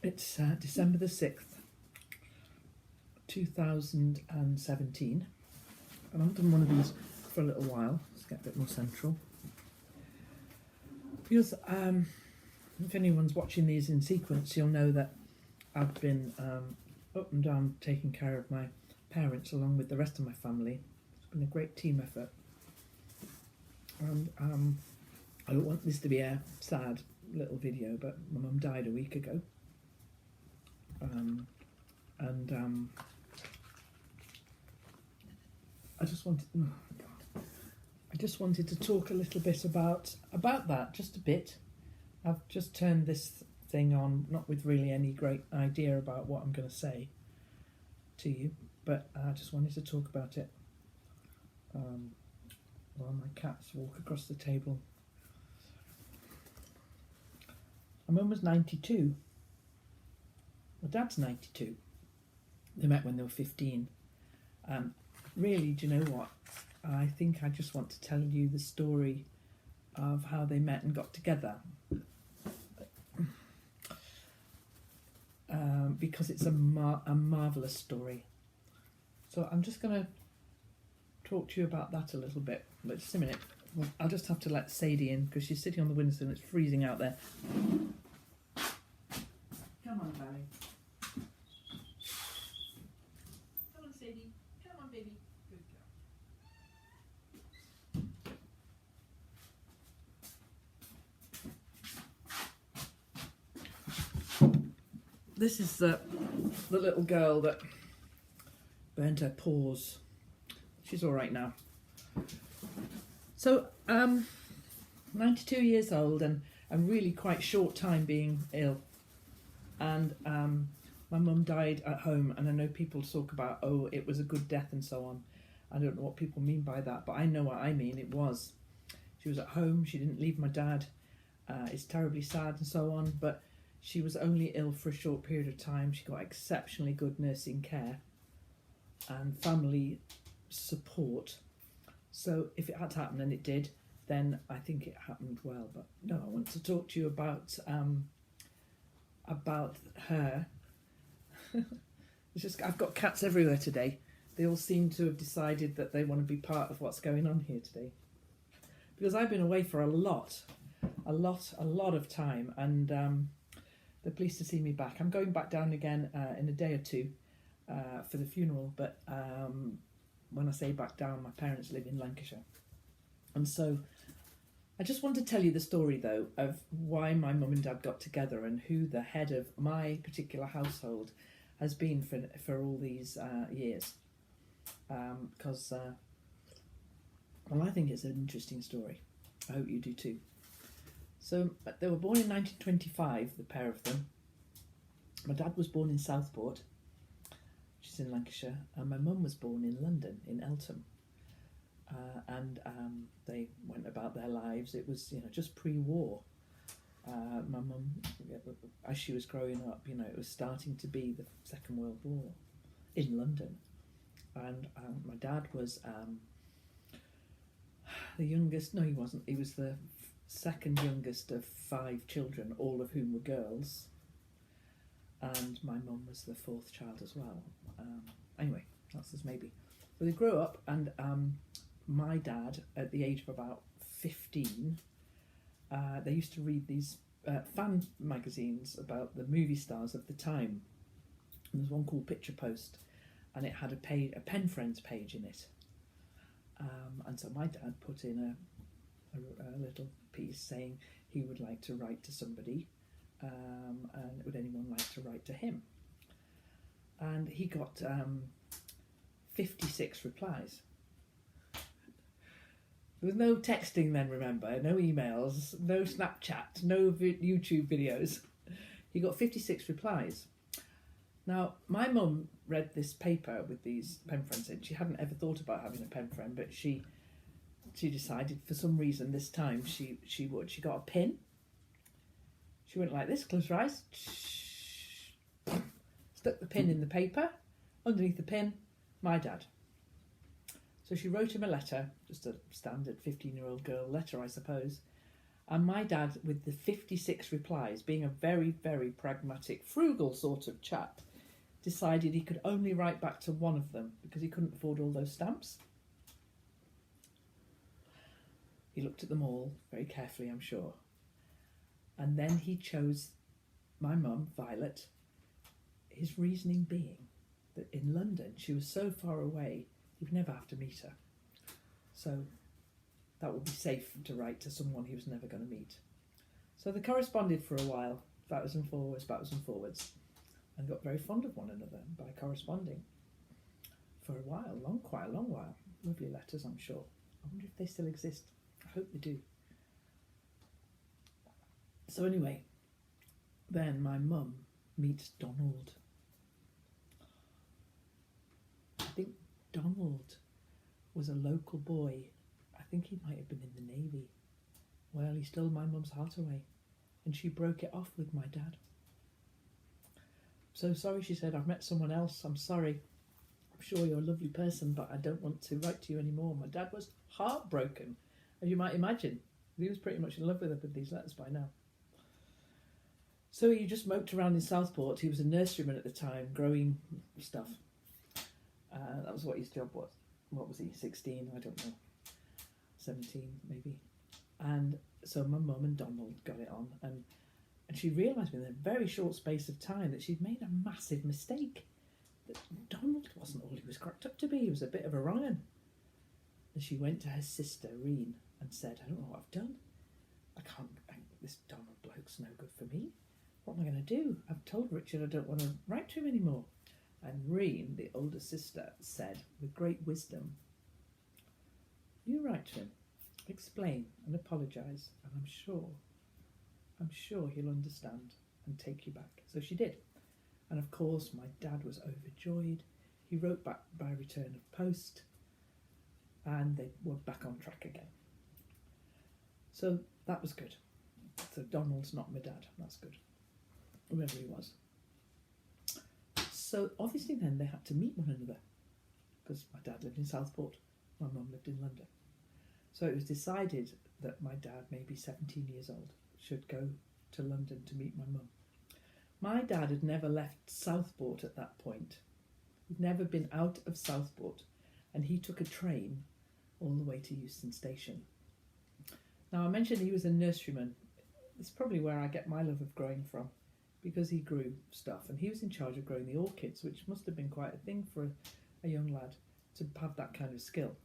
It's December the 6th, 2017, and I've done one of these for a little while. Let's get a bit more central. Because if anyone's watching these in sequence, you'll know that I've been up and down taking care of my parents along with the rest of my family. It's been a great team effort. And I don't want this to be a sad little video, but my mum died a week ago. I just wanted to talk a little bit about that, just a bit. I've just turned this thing on, not with really any great idea about what I'm going to say to you, but I just wanted to talk about it while my cats walk across the table. My mum was 92. My dad's 92. They met when they were 15. Really, do you know what? I think I just want to tell you the story of how they met and got together. Because it's a marvellous story. So I'm just going to talk to you about that a little bit. But just a minute. I'll just have to let Sadie in because she's sitting on the windowsill and it's freezing out there. Come on, darling. Come on, Sadie. Come on, baby. Good girl. This is the little girl that burned her paws. She's all right now. So, 92 years old and really quite short time being ill. And my mum died at home, and I know people talk about, oh, it was a good death and so on. I don't know what people mean by that, but I know what I mean. It was. She was at home, she didn't leave my dad. It's terribly sad and so on, but she was only ill for a short period of time. She got exceptionally good nursing care and family support. So if it had to happen, and it did, then I think it happened well. But no, I want to talk to you about her. It's just, I've got cats everywhere today. They all seem to have decided that they want to be part of what's going on here today. Because I've been away for a lot of time, and they're pleased to see me back. I'm going back down again in a day or two for the funeral, but when I say back down, my parents live in Lancashire. And so I just want to tell you the story, though, of why my mum and dad got together and who the head of my particular household has been for all these years. Because, well, I think it's an interesting story. I hope you do too. So they were born in 1925, the pair of them. My dad was born in Southport, which is in Lancashire, and my mum was born in London, in Eltham. And they went about their lives. It was, just pre-war. My mum, as she was growing up, it was starting to be the Second World War in London. And my dad was the youngest. No, he wasn't. He was the second youngest of 5 children, all of whom were girls. And my mum was the 4th child as well. Anyway, that's as maybe. So they grew up, and my dad, at the age of about 15, they used to read these fan magazines about the movie stars of the time. And there's one called Picture Post, and it had a Pen Friends page in it. And so my dad put in a little piece saying he would like to write to somebody, and would anyone like to write to him? And he got 56 replies. There was no texting then, remember, no emails, no Snapchat, no YouTube videos. He got 56 replies. Now, my mum read this paper with these pen friends in. She hadn't ever thought about having a pen friend, but she decided for some reason this time she would. She got a pin. She went like this, close her eyes, stuck the pin in the paper, underneath the pin, my dad. So she wrote him a letter, just a standard 15-year-old girl letter, I suppose, And my dad, with the 56 replies, being a very, very pragmatic, frugal sort of chap, decided he could only write back to one of them because he couldn't afford all those stamps. He looked at them all very carefully, I'm sure. And then he chose my mum, Violet, his reasoning being that in London she was so far away he would never have to meet her. So that would be safe to write to someone he was never going to meet. So they corresponded for a while, backwards and forwards, and got very fond of one another by corresponding for a while, quite a long while. Lovely letters, I'm sure. I wonder if they still exist. I hope they do. So anyway, then my mum meets Donald. I think Donald was a local boy. I think he might have been in the Navy. Well, he stole my mum's heart away, and she broke it off with my dad. So sorry, she said, I've met someone else. I'm sorry. I'm sure you're a lovely person, but I don't want to write to you anymore. My dad was heartbroken, as you might imagine. He was pretty much in love with her with these letters by now. So he just moped around in Southport. He was a nurseryman at the time, growing stuff. That was what his job was. What was he, 16? I don't know. 17, maybe. And so my mum and Donald got it on. And she realised within a very short space of time that she'd made a massive mistake. That Donald wasn't all he was cracked up to be. He was a bit of a wrong 'un. And she went to her sister, Reen, and said, I don't know what I've done. This Donald bloke's no good for me. What am I going to do? I've told Richard I don't want to write to him anymore. And Reen, the older sister, said, with great wisdom, you write to him, explain and apologise, and I'm sure he'll understand and take you back. So she did. And of course, my dad was overjoyed. He wrote back by return of post, and they were back on track again. So that was good. So Donald's not my dad. That's good. Whoever he was. So obviously then they had to meet one another because my dad lived in Southport, my mum lived in London. So it was decided that my dad, maybe 17 years old, should go to London to meet my mum. My dad had never left Southport at that point. He'd never been out of Southport, and he took a train all the way to Euston Station. Now I mentioned he was a nurseryman. It's probably where I get my love of growing from, because he grew stuff and he was in charge of growing the orchids, which must have been quite a thing for a young lad to have that kind of skill.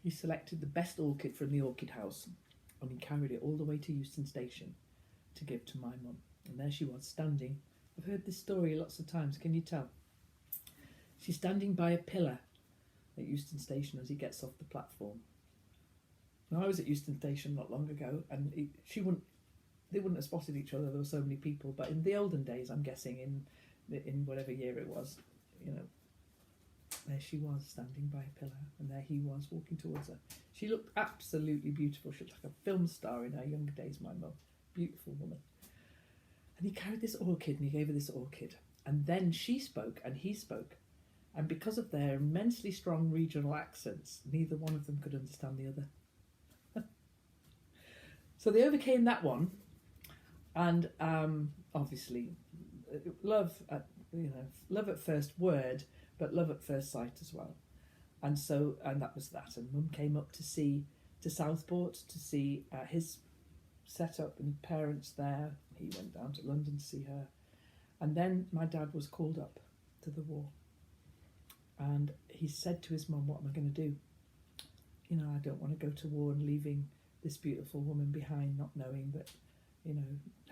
He selected the best orchid from the orchid house and he carried it all the way to Euston Station to give to my mum. And there she was standing. I've heard this story lots of times, can you tell? She's standing by a pillar at Euston Station as he gets off the platform. Now, I was at Euston Station not long ago, and they wouldn't have spotted each other. There were so many people. But in the olden days, I'm guessing in whatever year it was, there she was standing by a pillar, and there he was walking towards her. She looked absolutely beautiful. She looked like a film star in her younger days, my mum. Beautiful woman. And he carried this orchid, and he gave her this orchid. And then she spoke, and he spoke. And because of their immensely strong regional accents, neither one of them could understand the other. So they overcame that one, and obviously, love at first word, but love at first sight as well. And that was that. And Mum came up to Southport to see his setup and parents there. He went down to London to see her, and then my dad was called up to the war, and he said to his mum, "What am I going to do? I don't want to go to war and leaving this beautiful woman behind, not knowing that,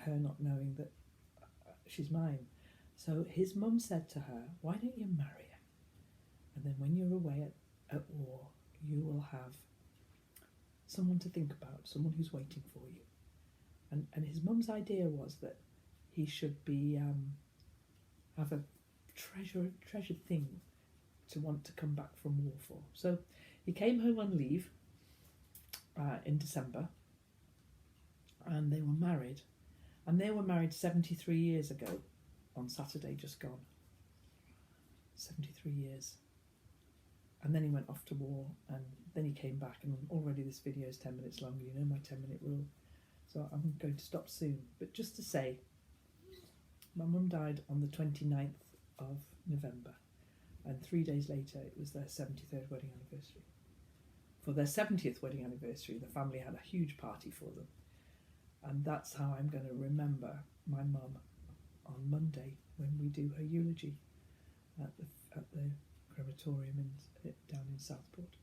her not knowing that she's mine." So his mum said to her, "Why don't you marry her? And then when you're away at war, you will have someone to think about, someone who's waiting for you." And his mum's idea was that he should be have a treasured thing to want to come back from war for. So he came home on leave in December, and they were married. And they were married 73 years ago on Saturday just gone. 73 years. and then he went off to war, and then he came back, and already this video is 10 minutes long. You know my 10-minute rule, so I'm going to stop soon. But just to say, my mum died on the 29th of November, and 3 days later it was their 73rd wedding anniversary. For their 70th wedding anniversary, the family had a huge party for them, and that's how I'm going to remember my mum on Monday when we do her eulogy at the crematorium down in Southport.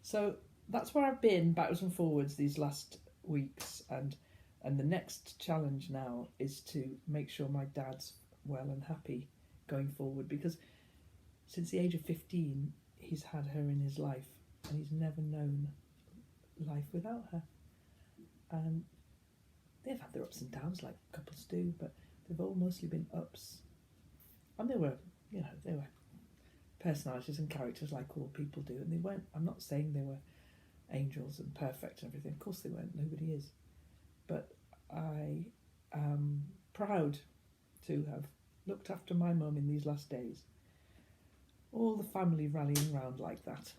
So that's where I've been, backwards and forwards, these last weeks, and the next challenge now is to make sure my dad's well and happy going forward, because since the age of 15 he's had her in his life, and he's never known life without her. And they've had their ups and downs like couples do, but they've all mostly been ups. And they were personalities and characters like all people do, and they weren't, I'm not saying they were angels and perfect and everything, of course they weren't, nobody is. But I am proud to have looked after my mum in these last days. All the family rallying round like that.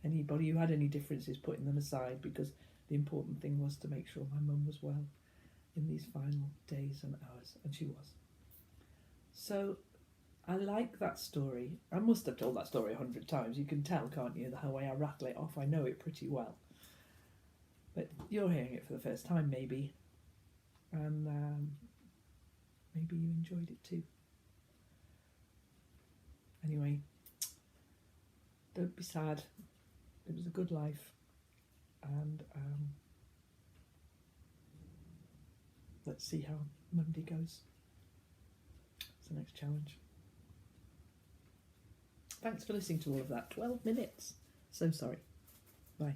Anybody who had any differences putting them aside, because the important thing was to make sure my mum was well in these final days and hours, and she was. So I like that story. I must have told that story 100 times. You can tell, can't you, the way I rattle it off. I know it pretty well. But you're hearing it for the first time, maybe. And maybe you enjoyed it too. Anyway, don't be sad. It was a good life. And let's see how Monday goes. It's the next challenge. Thanks for listening to all of that. 12 minutes. So sorry. Bye.